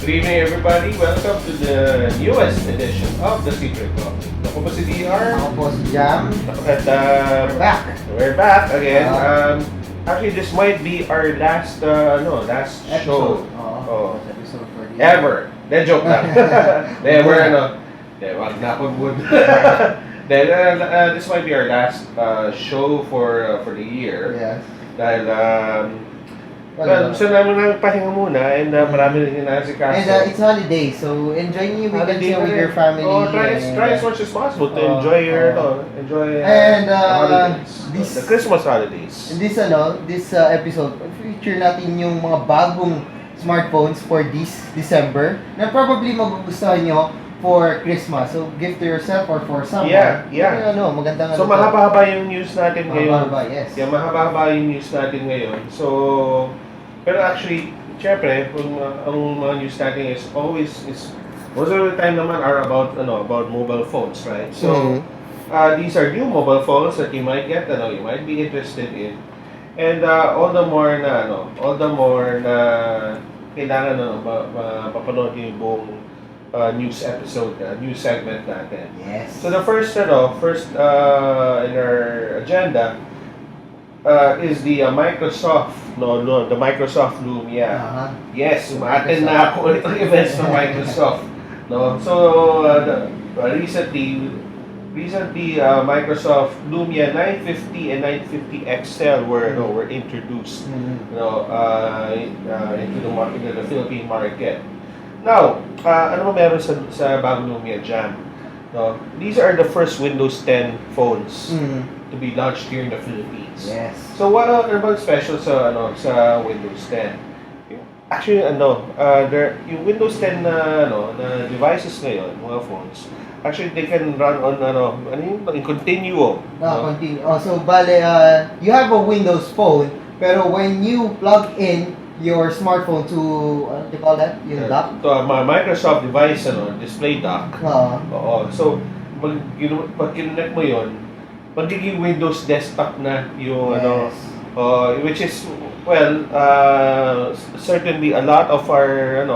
Good evening, everybody. Welcome to the newest edition of the Secret Coffee. Ako po si DR. Ako po si Jam. At We're back. We're back again. Actually, this might be our last show. Oh, episode for the ever. Then joke lang. Wag na akong good. Then this might be our last show for the year. Yes. Dahil gusto namin nagpahinga muna and marami rin inasikaso. And it's holiday, so enjoy your weekends with your family. Try as much as possible to enjoy the holidays. The Christmas holidays. In this episode, feature natin yung mga bagong smartphones for this December na probably magugustuhan nyo for Christmas. So, gift to yourself or for someone. Yeah. Magandang So, mahaba-haba yung news natin ngayon. Mahaba, yes. Yeah, mahaba-haba yung news natin ngayon. So, pero actually, syempre, ang mga news natin is most of the time naman are about mobile phones, right? So, these are new mobile phones that you might get, you might be interested in. And all the more na kailangan papanood yung buong news episode, news segment natin. Yes. So the first in our agenda is the Microsoft, the Microsoft Lumia. Yes, umaten na ako ulit ang events ng Microsoft. So recently Microsoft Lumia 950 and 950XL were introduced into the Philippine market. Now, ano ba meron sa bagong Lumia Jam? These are the first Windows 10 phones to be launched here in the Philippines. Yes. So what are bang special sa Windows 10? Actually, yung Windows 10 na devices ngayon, mga phones, actually they can run on in continuum. Continue. So you have a Windows phone, pero when you plug in your smartphone to what do you call that? Yung dock? To a Microsoft device, display dock. Oo. So, pag kinonect mo yon, magiging Windows desktop na yung which is certainly a lot of our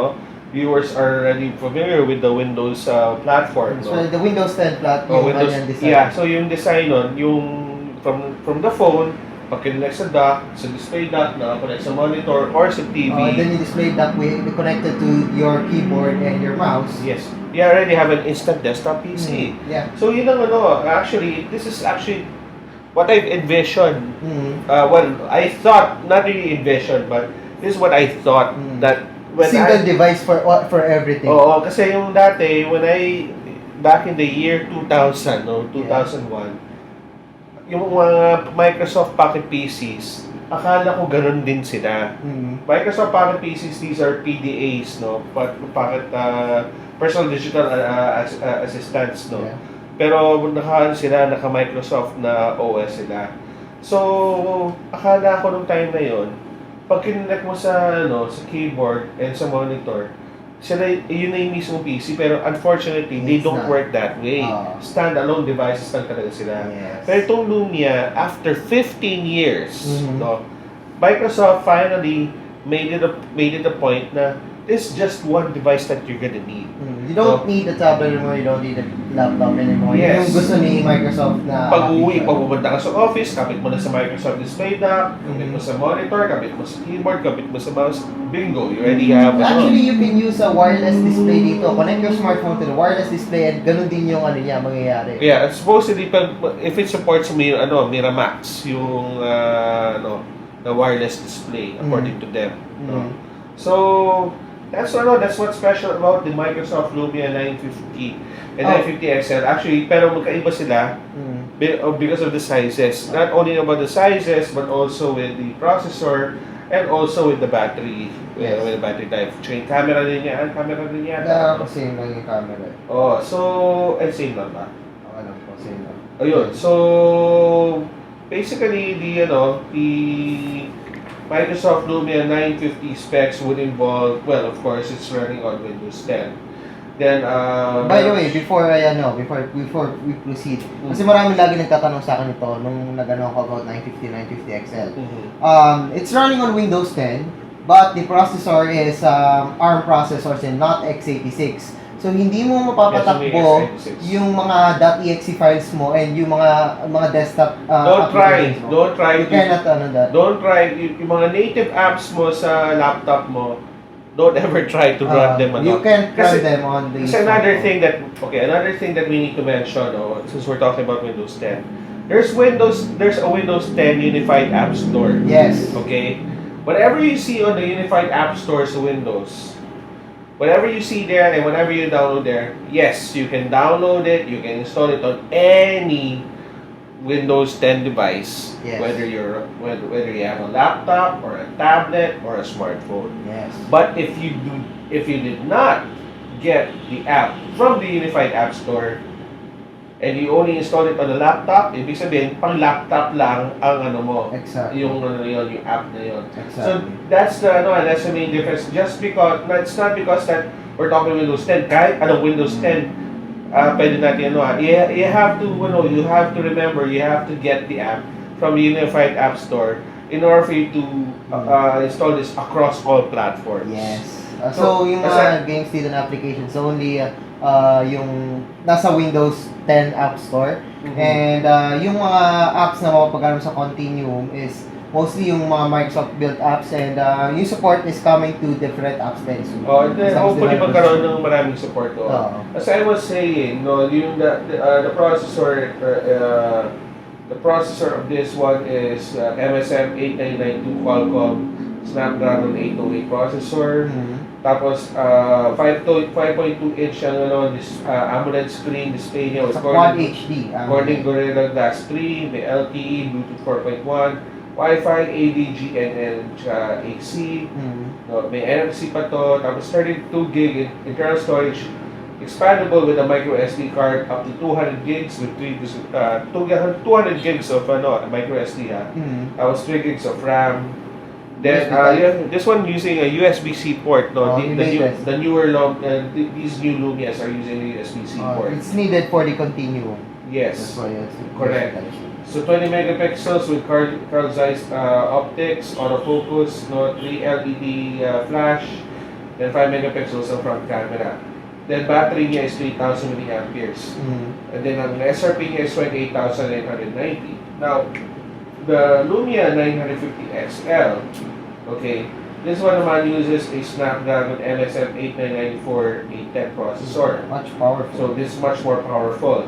viewers are already familiar with the Windows platform. So the Windows 10 platform, design. Yeah, so yung design yung from the phone, pag kinonect sa dock, sa display dock, nakakonect sa monitor or sa TV. Then yung display dock will be connected to your keyboard and your mouse. Yes. You already have an instant desktop PC. Yeah. So yun ang this is actually what I've envisioned. I thought, not really envisioned, but this is what I thought that when single device for everything. Oo, kasi yung dati, back in the year 2000, 2001, yung mga Microsoft Pocket PCs, akala ko ganun din sila. Microsoft Pocket PCs, these are PDAs, Pocket Personal Digital Assistants, Yeah. Pero naka Microsoft na OS sila. So, akala ko nung time na yon, pag kinonect mo sa keyboard and sa monitor, yun na yung mismo PC, pero unfortunately, they don't work that way. Standalone devices lang talaga sila. Yes. Pero itong Lumia, after 15 years, Microsoft finally made it a point na it's just one device that you're gonna need. You don't need a tablet anymore, you don't need a laptop anymore. Yes. Yung gusto ni Microsoft na pag-uwi, pag pumunta ka sa office, kapit mo na sa Microsoft display dock, kapit mo sa monitor, kapit mo sa keyboard, kapit mo sa mouse, bingo, you already have Actually, you can use a wireless display dito. Connect your smartphone to the wireless display and ganun din yung mangyayari. Yeah, supposedly, if it supports Miramax, yung the wireless display, according to them. So, that's what's special about the Microsoft Lumia 950 and 950XL. Actually, pero magkaiba sila because of the sizes. Not only about the sizes, but also with the processor and also with the battery. Yes. With the battery type. Camera din yan. Same lang yung camera. Same lang ba? Alam ko, same lang. Ayun. So, basically, the Microsoft Lumia 950 specs would involve, well, of course, it's running on Windows 10. Then, by the way, before we proceed, kasi marami lagi nagtatanong sa akin ito nung nag-ano ako about 950, 950XL. It's running on Windows 10, but the processor is ARM processors and not x86. So hindi mo mapapatakbo yung mga .exe files mo and yung mga desktop applications mo. Don't try. You cannot that. Don't try yung mga native apps mo sa laptop mo. Don't ever try to run them. You can run them on the. Another thing that we need to mention, since we're talking about Windows 10, there's a Windows 10 Unified App Store. Yes. Okay. Whatever you see on the Unified App Store sa Windows, whatever you see there and whatever you download there, yes, you can download it, you can install it on any Windows 10 device, yes. whether you have a laptop or a tablet or a smartphone. Yes. But if you did not get the app from the Unified App Store and you only installed it on a laptop, ibig sabihin pang laptop lang ang exactly. yung app na yun. Exactly. So that's the main difference. Just because it's not because that we're talking Windows 10, kahit anong Windows 10, pwede natin you have to remember, you have to get the app from the Unified App Store in order for you to install this across all platforms. Yes. So yung mga games dito na applications, so only yung nasa Windows 10 App Store. And yung mga apps na mapapagana sa Continuum is mostly yung mga Microsoft built apps, and yung support is coming to different apps din. So, hopefully magkaroon ng maraming support. As I was saying, yung the processor of this one is MSM 8992 Qualcomm Snapdragon 808 processor. Tapos 5.2 inch ang this AMOLED screen display niya. Quad HD. According Gorilla Glass 3, may LTE, Bluetooth 4.1, Wi-Fi, ADG, and AC. May NFC pa to. Tapos 32 gig internal storage, expandable with a micro SD card up to 200 gigs with 200 gigs of micro SD Tapos 3 gigs of RAM. Then this one using a USB-C port. The newer these new Lumias are using a USB-C port. It's needed for the Continuum. Yes, that's why correct. So 20 megapixels with Carl Zeiss optics, autofocus, 3 LED flash, then 5 megapixels ang front camera. Then battery niya is 3,000 milliamperes. And then ang SRP niya is 28,990. Now, the Lumia 950XL, okay, this one naman uses a Snapdragon MSM 8994 810 processor. Much powerful. So this is much more powerful.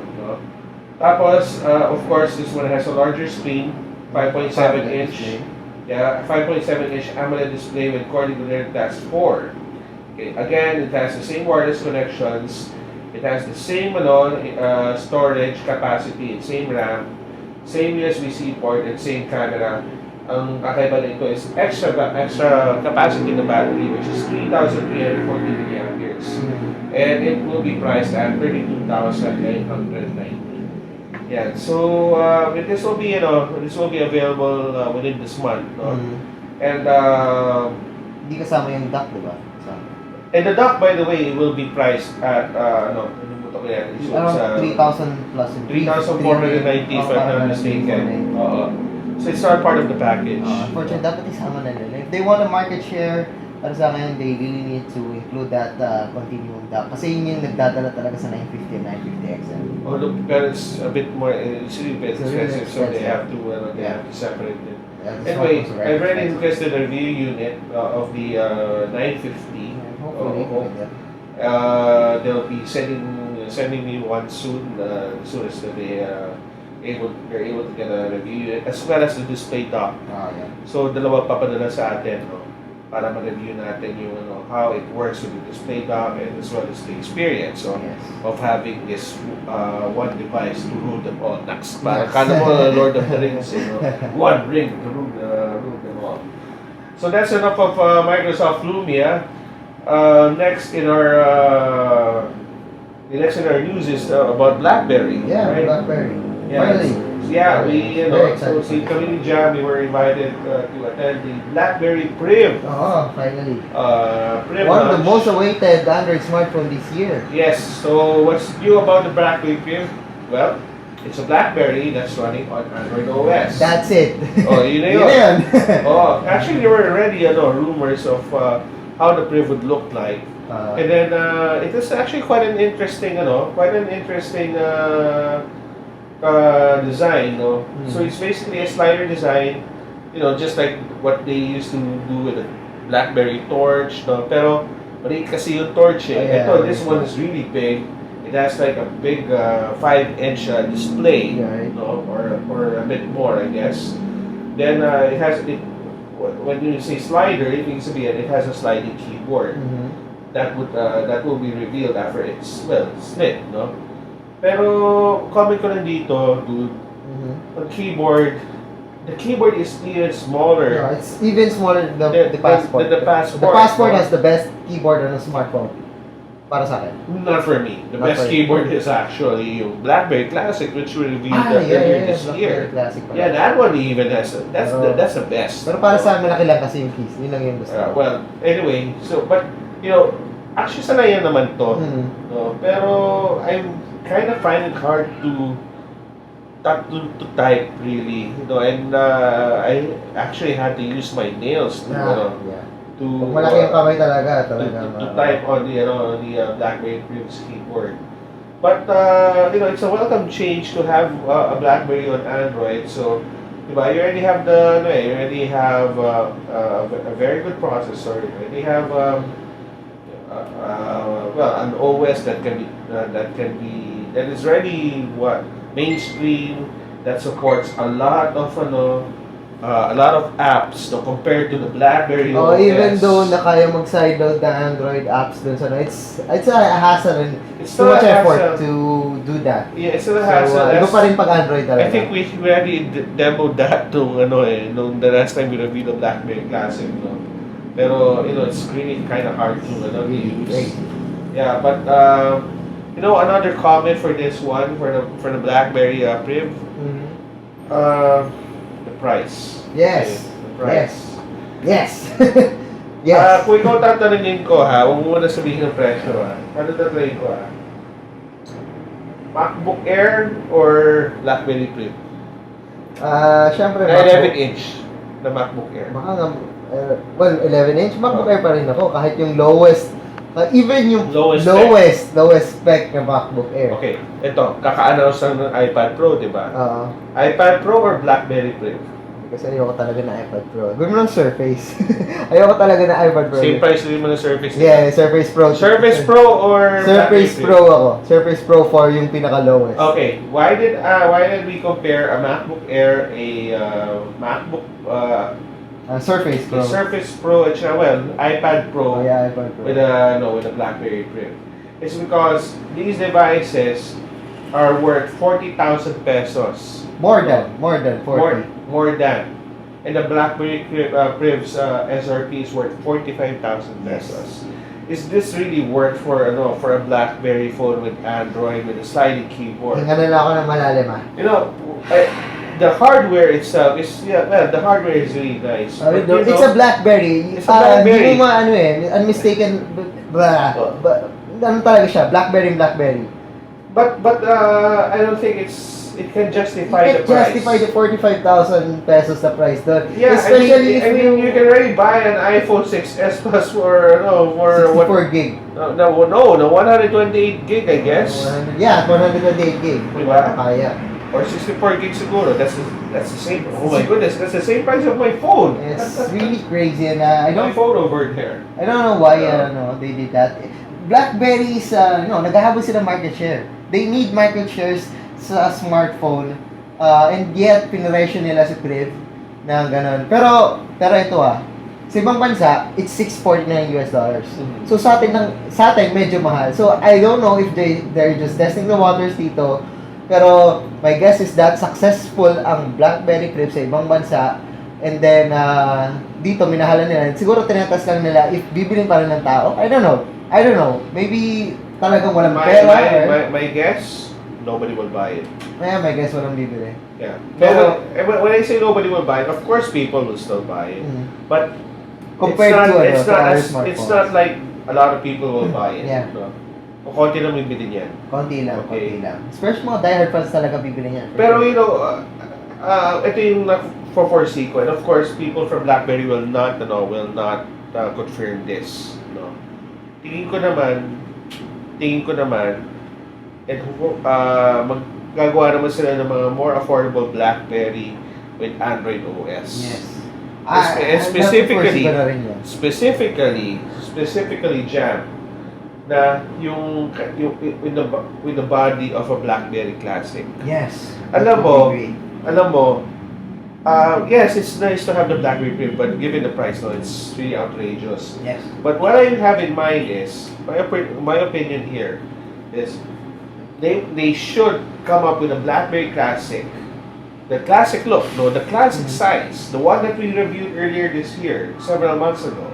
Tapos, of course, this one has a larger screen, 5.7 inch. Yeah, 5.7 inch AMOLED display with Corning Gorilla Glass 4. Okay, again, it has the same wireless connections. It has the same storage capacity, same RAM, same USB-C port, and same camera. Ang kakaiba nito is extra capacity na battery, which is 3,340 milliamperes. And it will be priced at 32,990. Yeah. So this will be available within this month, And hindi kasama yung dock, di ba? And the dock, by the way, will be priced at around 3,000 plus. 3,490 if I'm not mistaken. So it's not part of the package. Unfortunately, dapat isama na nila. If they want a market share, para sa akin, they really need to include that Continuum dock. Kasi yun yung nagdadala talaga sa 950 and 950XL. Oh, look, but it's a bit more, it's really bit expensive, so they have to separate it. Anyway, I've already requested a review unit of the 950. They'll be sending me one soon, as soon as they're able to get a review unit, as well as the display dock. So dalawa papadala sa atin, para ma-review natin yung how it works with the display dock, and as well as the experience of having this one device to rule them all. Parang kala mo Lord of the Rings, one ring to rule them all. So that's enough of Microsoft Lumia. Next in our news is about Blackberry. Yeah, right? Blackberry. Finally. We so see Community Jam, we were invited to attend the Blackberry Priv. Finally. Priv one of the launch. most awaited Android smartphone this year. Yes. So what's new about the Blackberry Priv? Well, It's a BlackBerry that's running on Android OS. That's it. Oh, yun na Yun yun. na yun. Oh, actually, there were already rumors of how the Priv would look like. And then it is actually quite an interesting design, no? So it's basically a slider design, just like what they used to do with the BlackBerry Torch, no? Pero maliit kasi yung Torch eh. This one is really big. It has like a big 5-inch display, no? Or a bit more, I guess. Then when you say slider, it means to be it has a sliding keyboard. That will be revealed after it's split, no? Pero comment ko lang dito, dude. The keyboard is even smaller. Yeah, it's even smaller than the Passport. The Passport. The Passport has the best keyboard on a smartphone. Para sa akin. Not for me. The Not best for you. keyboard is actually yung BlackBerry Classic, which we reviewed yeah, this year. Classic pala. Yeah, that one even has that's the best. Pero para sa akin, malaki lang kasi yung keys. Yun lang yung gusto. Well, anyway, but actually sanayan naman to. No? Pero I'm kind of find it hard to type really, and I actually had to use my nails to Pag malaki yung kamay talaga to type on the BlackBerry Priv's keyboard. But it's a welcome change to have a BlackBerry on Android. So, diba, you already have a very good processor. You already have an OS that is ready mainstream, that supports a lot of apps compared to the BlackBerry OS. Even though na kaya mag-sideload na Android apps dun sa it's a hassle and it's too much effort to do that. Yeah, it's still a hassle. Iba pa rin pag Android talaga. I think we already demoed that nung the last time we reviewed the BlackBerry Classic, no? Pero it's really kind of hard to use. Yeah, but another comment for this one for the BlackBerry Priv. The price. Yes. Okay, the price. Yes. Yes. Kung ikaw tatanungin ko huwag mo muna sabihin ng presyo Ano tatanungin ko MacBook Air or BlackBerry Priv? Syempre na 11-inch na MacBook Air. Baka nga, 11-inch, MacBook Air pa rin ako. Kahit yung lowest, even yung lowest spec na MacBook Air. Okay, ito, kaka-announce ng iPad Pro, di ba? iPad Pro or BlackBerry Priv? Kasi ayoko talaga na iPad Pro. Gawin mo ng Surface. Ayoko talaga na iPad Pro. Same price din mo ng Surface? Yeah, Surface Pro. Surface Pro or Surface Pro ako. Surface Pro 4 yung pinaka-lowest. Okay, why did we compare a MacBook Air, a MacBook Surface Pro. Surface Pro, iPad Pro, iPad Pro. with a BlackBerry Priv? It's because these devices are worth 40,000 pesos. More than 40. More than. And the BlackBerry Priv's SRP is worth 45,000 pesos. Is this really worth for a BlackBerry phone with Android with a sliding keyboard? Hinga na ako ng malalim the hardware itself is the hardware is really nice. It's a BlackBerry. It's a BlackBerry. Hindi mo unmistaken. Ano talaga siya? BlackBerry. But I don't think it can justify the price. Justify the 45,000 pesos the price doon. Yeah, especially if you can already buy an iPhone 6s Plus for 64 gig. No, 128 gig, I guess. 128 gig. Diba? Kaya. Or 64 gig siguro. That's the same. Oh my goodness, that's the same price of my phone. It's really crazy, and I don't. My phone over there. I don't know why they did that. BlackBerry is naghahabol sila market share. They need market shares sa smartphone, and yet pinresyo nila si Priv na gano'n. Pero ito sa ibang bansa, it's $649. So sa atin medyo mahal. So I don't know if they're just testing the waters dito. Pero my guess is that successful ang BlackBerry Priv sa ibang bansa, and then dito minahalan nila. Siguro tinatest lang nila if bibilin pa rin ng tao. I don't know. Maybe talagang walang pera. My guess, nobody will buy it. My guess walang bibili. Yeah. Pero when I say nobody will buy it, of course people will still buy it. But compared it's not like a lot of people will buy it. Yeah. So, O konti lang bibili niyan? Konti lang, Okay. konti lang. Especially mga diehard fans talaga bibili niyan. Pero ito yung na-foresee ko. And of course, people from Blackberry will not confirm this. No? Tingin ko naman, and maggagawa naman sila ng mga more affordable Blackberry with Android OS. Yes. Specifically Jam na yung with the body of a Blackberry Classic. Yes. Alam mo, yes, it's nice to have the Blackberry Priv, but given the price, no, it's really outrageous. Yes. But what I have in mind is, my opinion here is, they should come up with a Blackberry Classic, the classic look, no, the classic size, the one that we reviewed earlier this year, several months ago,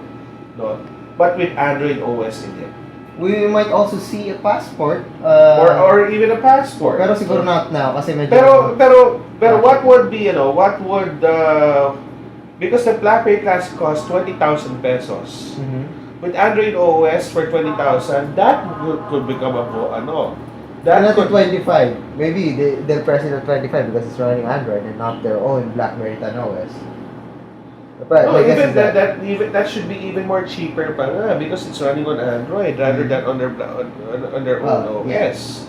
no, but with Android OS in it. We might also see a passport. Or even a passport. Pero siguro not now kasi medyo... Pero what would be, because the Blackberry Classic costs 20,000 pesos. With Android OS for 20,000, that could become Not to 25. Maybe they'll price it at 25 because it's running Android and not their own Blackberry 10 OS. But no, even that should be even more cheaper pa nga because it's running on Android rather than on their own OS. Yes.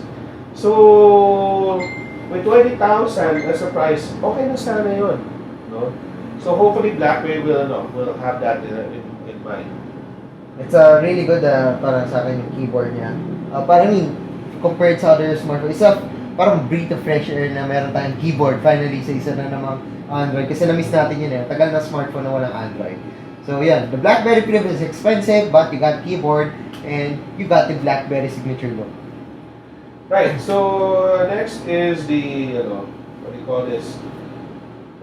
So with 20,000 as a price, okay na sana yun, no? So hopefully Blackberry will have that in mind. It's really good para sa akin yung keyboard niya. Compared sa other smartphone, it's parang breath of fresh air na meron tayong keyboard finally sa isa na namang Android. Kasi na-miss natin yun tagal na smartphone na walang Android. So yan, the Blackberry Priv is expensive but you got keyboard and you got the Blackberry signature look. Right, so next is the, what do you call this?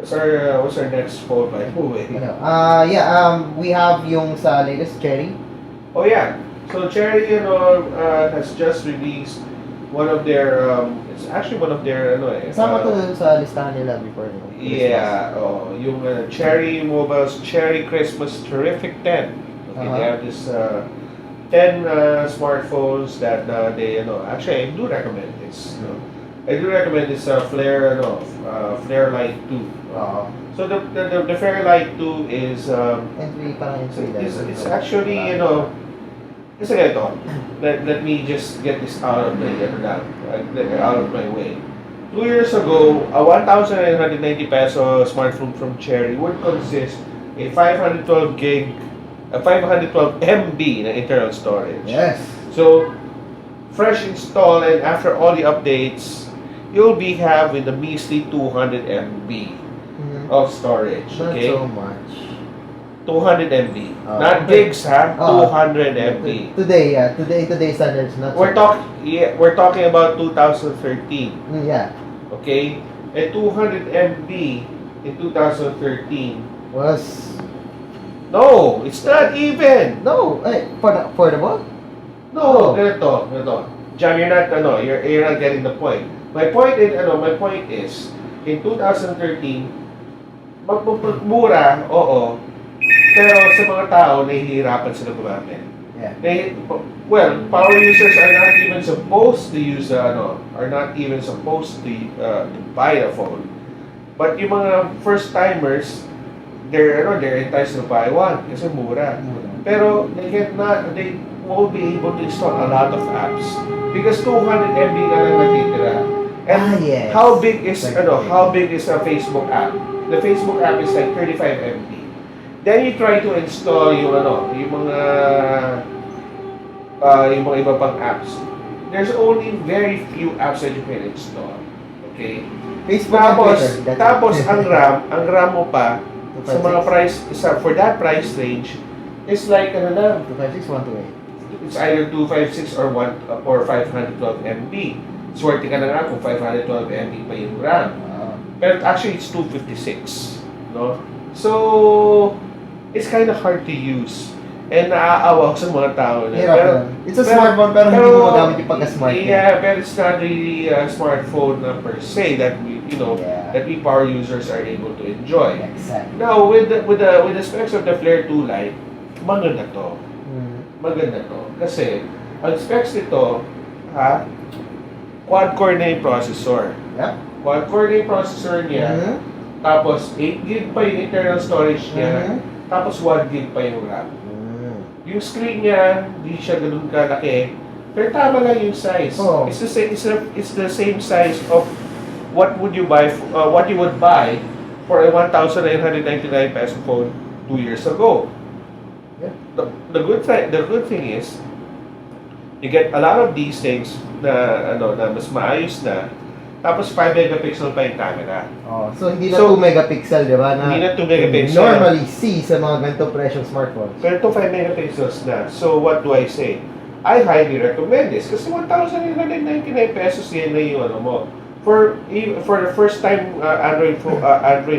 What's our next phone by the way? We have yung sa latest Cherry. Oh yeah, so Cherry, has just released one of their, it's actually one of their, Kasama to sa listahan nila before. Yeah, yung Cherry Mobile's Cherry Christmas Terrific 10. Okay, they have this 10 smartphones that they, actually I do recommend this. I do recommend this Flare Lite 2. So the Flare Lite 2 is it's actually, kasi ganito, let me just get this out of my way. 2 years ago, a 1,990 peso smartphone from Cherry would consist a 512 MB na internal storage. Yes. So, fresh install and after all the updates, you'll be having the measly 200 MB of storage. Okay? Not so much. 200 MB. Not gigs, ha? 200 MB. Today standards not. We're talking about 2013. Yeah. Okay? And 200 MB in 2013 was... No, it's not even. No, affordable? No, ganito. Jam, you're not getting the point. My point is in 2013 mura, oo. Pero sa mga tao, nahihirapan sila gumamit. Yeah. Power users are not even supposed to buy a phone. But yung mga first timers, they're enticed to buy one kasi mura. Pero they won't be able to install a lot of apps because 200 MB na lang natitira. And yes. how big is a Facebook app? The Facebook app is like 35 MB. Then you try to install yung mga iba pang apps. There's only very few apps that you can install. Okay? Facebook Tapos ang RAM mo pa sa mga for that price range is like 256, 128. It's either 256 or 512 MB. Swerte ka na nga kung 512 MB pa yung RAM. Pero actually it's 256, no? So it's kind of hard to use. And naaawa sa mga tao na. It's a smartphone pero hindi mo magamit yung pagka-smart niya. Yeah, but it's not really a smartphone per se that that we power users are able to enjoy. Exactly. Now with the specs of the Flare 2 Lite, maganda to. Maganda to. Kasi ang specs nito ha, quad-core na yung processor. Yep. Quad-core na yung processor niya, tapos 8 gig pa yung internal storage niya, tapos 1 gig pa yung RAM. Yung screen niya, hindi siya ganun kalaki, pero tama lang yung size. Oh. It's the same size of what would you buy, what you would buy for a 1,999 peso phone 2 years ago. Yeah. The good thing is, you get a lot of these things na mas maayos na. Tapos 5 megapixel pa yung camera. Oh, so hindi na 2 megapixel, di ba? Hindi na 2 megapixel. Normally see sa mga ganito presyong smartphones. Pero ito 5 megapixels na. So what do I say? I highly recommend this kasi 1,999 pesos yan na yung mo. For the first time Android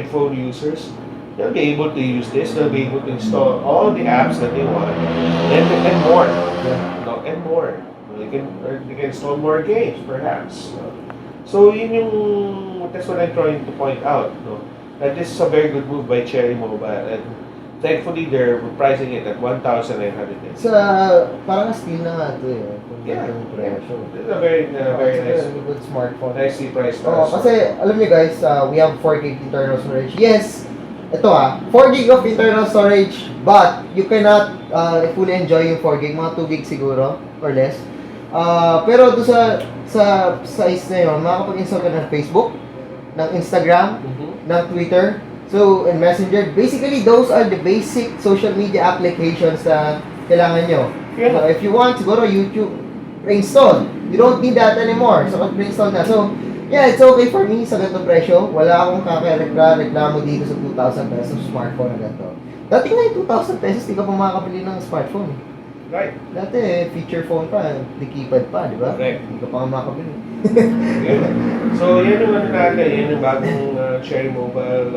phone users, they'll be able to use this. They'll be able to install all the apps that they want and more. Yeah. And more. They can install more games perhaps. So that's what I'm trying to point out. That this is a very good move by Cherry Mobile, and thankfully they're pricing it at 1,900. Parang steal na nga ito eh. Yeah. Presyo. It's a very nice, good smartphone. nicely priced. Kasi alam niyo guys, we have 4 gig internal storage. Yes, ito 4 gig of internal storage, but you cannot fully enjoy yung 4 gig, mga 2 gig siguro or less. Pero doon sa size na yun, makakapag-install ka ng Facebook, ng Instagram, ng Twitter, so, and Messenger. Basically, those are the basic social media applications na kailangan nyo. Yeah. So, if you want, siguro YouTube, reinstall. You don't need that anymore. So, reinstall na. So, yeah, it's okay for me sa ganito presyo. Wala akong kakareklamo dito sa 2,000 pesos smartphone na ganito. Dati nga yung 2,000 pesos, di ka pa makakabili ng smartphone. Right. Dati, feature phone pa, di keypad pa, di ba? Correct. Hindi ka pa makakabili. So, yan yung natin, yan yung bagong Cherry Mobile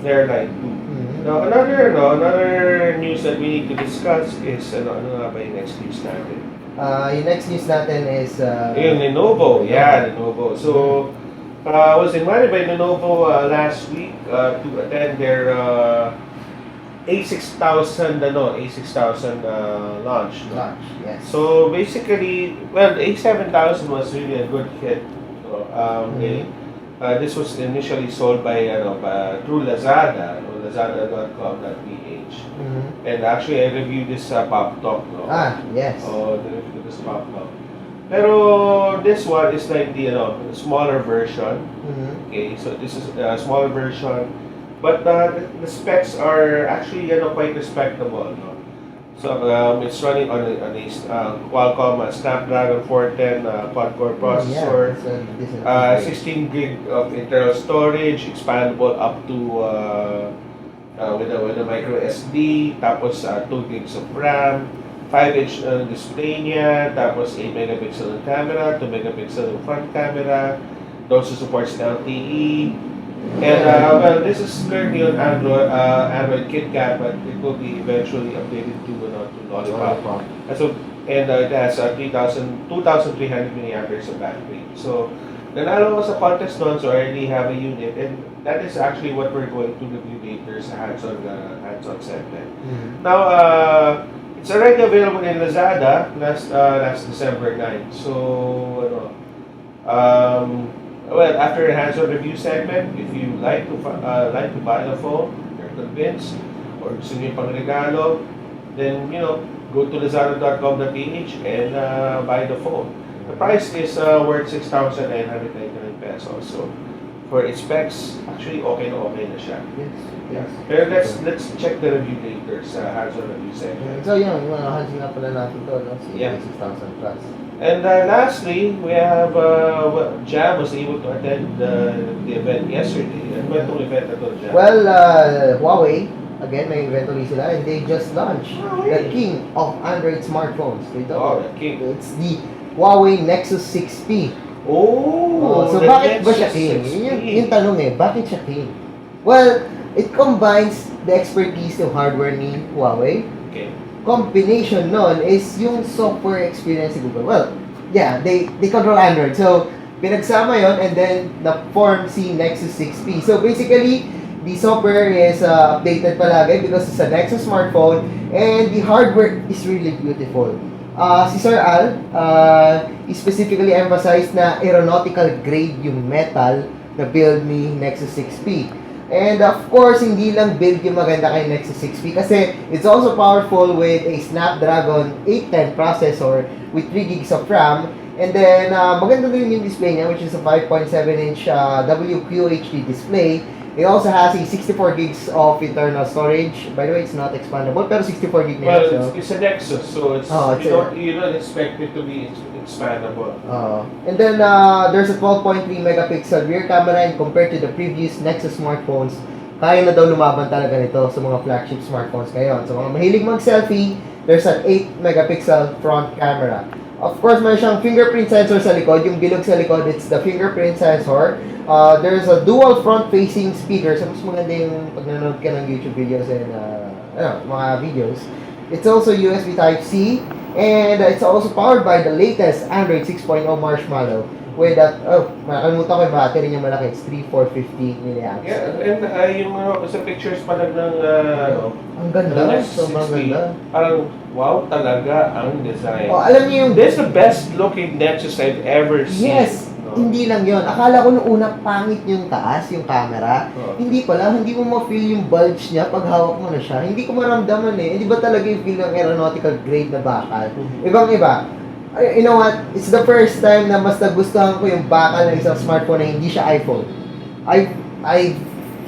Flare Lite 2. Now, another news that we need to discuss is, ano nga ba yung next news natin? Yung next news natin is... yung Lenovo. Yeah, Lenovo. So, I was invited by Lenovo last week to attend their A6000 launch. Launch, yes. So basically, well, the A7000 was really a good hit. This was initially sold by through Lazada, Lazada.com.ph. And actually, I reviewed this Pop Talk. Yes. Oh, I reviewed this Pop Talk. Pero this one is like the smaller version. Okay, so this is a smaller version. But the specs are actually quite respectable. No? So it's running on a Qualcomm Snapdragon 410 quad-core processor, 16 gig of internal storage, expandable up to with a micro SD, tapos 2 gigs of RAM, 5-inch display niya, tapos 8 megapixel ng camera, 2 megapixel ng front camera. It also supports LTE. And well, this is currently on Android KitKat, but it will be eventually updated to Lollipop. And it has 2,300 milliamperes of battery. So, nanalo ko sa contest noon, so I already have a unit, and that is actually what we're going to review later sa hands-on segment. Now, it's already available in Lazada last December 9. So, well, after the hands-on review segment, if you like to buy a phone, you're convinced, or gusto niyo pang regalo, then go to lazada.com.ph and buy the phone. The price is worth 6,999 pesos. So for its specs, actually okay na siya. Yes. Pero let's check the review later sa hands-on review segment. So yung mga hands nga pala natin to, no? Yeah. 6,000 plus. And lastly, we have Jam was able to attend the event yesterday. And what event ito, Jam? Well, Huawei, again, may event ulit sila, and they just launched the king of Android smartphones. The king. It's the Huawei Nexus 6P. So bakit ba siya king? Yung tanong bakit siya king? Well, it combines the expertise of hardware ni Huawei. Okay. Combination nun is yung software experience ni Google. Well, yeah, they control Android. So, pinagsama yon and then na-form si Nexus 6P. So, basically, the software is updated palagi because it's a Nexus smartphone and the hardware is really beautiful. Si Sir Al, he specifically emphasized na aeronautical grade yung metal na build ni Nexus 6P. And of course, hindi lang build yung maganda kay Nexus 6P kasi it's also powerful with a Snapdragon 810 processor with 3 gigs of RAM. And then, maganda din yung display niya, which is a 5.7-inch WQHD display. It also has a 64 gigs of internal storage. By the way, it's not expandable, pero 64 gig na Well, yun. So. it's a Nexus, so it's, you don't expect it to be expandable. And then, there's a 12.3 megapixel rear camera, and compared to the previous Nexus smartphones, kaya na daw lumaban talaga nito sa mga flagship smartphones ngayon. So, mga mahilig mag-selfie, there's an 8 megapixel front camera. Of course, may siyang fingerprint sensor sa likod. Yung bilog sa likod, it's the fingerprint sensor. There's a dual front-facing speaker. So, mas maganda yung pag nanonood ka ng YouTube videos and mga videos. It's also USB Type-C. And it's also powered by the latest Android 6.0 Marshmallow. With that, nakalimutan ko yung battery niya malaki. It's 3450 mAh. Yeah, and yung sa pictures pa lang ng ang ganda. Sobrang ganda. Parang wow talaga ang design. Alam niyo yung... This is the best looking Nexus I've ever seen. Yes! Hindi lang yon. Akala ko nung una pangit yung taas, yung camera. Hindi pala, hindi mo ma-feel yung bulge niya pag hawak mo na siya. Hindi ko maramdaman eh. Hindi ba talaga yung feel ng aeronautical grade na bakal? Ibang-iba. You know what? It's the first time na mas nagustuhan ko yung bakal ng isang smartphone na hindi siya iPhone. I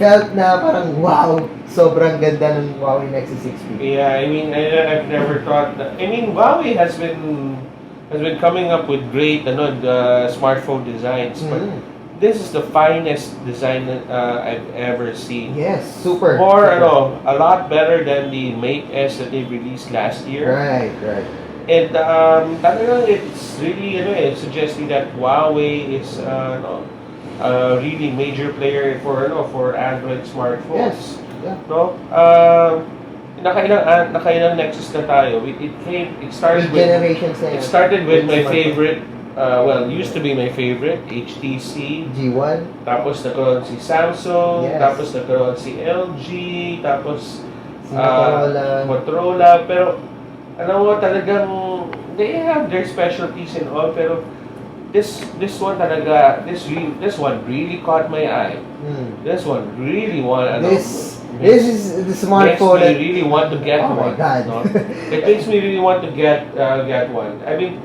felt na parang wow, sobrang ganda ng Huawei Nexus 6P. Yeah, I mean, I've never thought that. I mean, Huawei has been coming up with great smartphone designs, but this is the finest design I've ever seen. Yes, super. Or a lot better than the Mate S that they released last year. Right. And talagang it's really suggesting that Huawei is a really major player for Android smartphones. Yes. Yeah. No? Nakailang Nexus na tayo. It started with my favorite. Used to be my favorite, HTC. G1. Tapos nagkaroon si Samsung. Yes. Tapos nagkaroon si LG. Tapos Si Motorola. Motorola. Pero alam mo talagang they have their specialties and all, pero this one talaga, this one really caught my eye. This one really This is the smartphone makes me really want to get one. Oh my God. No? It makes me really want to get one. I mean,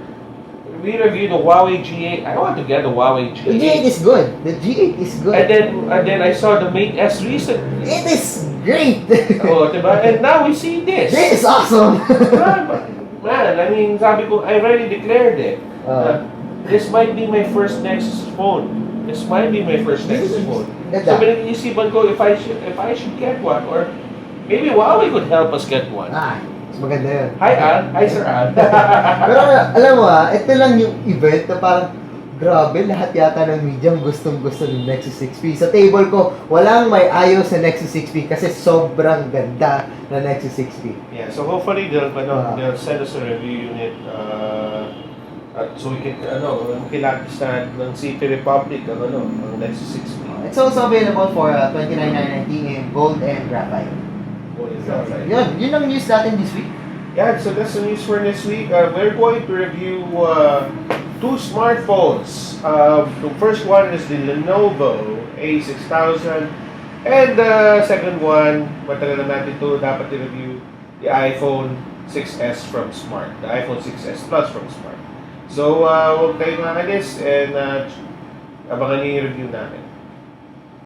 we reviewed the Huawei G8. I want to get the Huawei G8. The G8 is good. The G8 is good. And then I saw the Mate S recently. It is great. Diba? And now we see this. This is awesome. Man, I mean, sabi ko, I already declared it. This might be my first Nexus phone. This might be my first Nexus phone. So, pinag-iisipan ko if I should get one, or maybe Huawei could help us get one. Mas maganda yun. Hi, Al. Hi, Sir Al. Pero alam mo ito lang yung event na parang grabe, lahat yata ng media gustong-gusto ng Nexus 6P. Sa table ko, walang may ayaw sa Nexus 6P kasi sobrang ganda na Nexus 6P. Yeah, so hopefully they'll send us a review unit so we can kilatisan ng City Republic ang Nexus 6P. It's also available for $29.99 in gold and graphite. Yun ang news natin this week. Yeah, so that's the news for this week. We're going to review two smartphones. The first one is the Lenovo A6000, and the second one, matagal na natin ito, dapat i-review the iPhone 6s from Smart, the iPhone 6s Plus from Smart. So, huwag tayong makalis and abangan niyo yung review natin.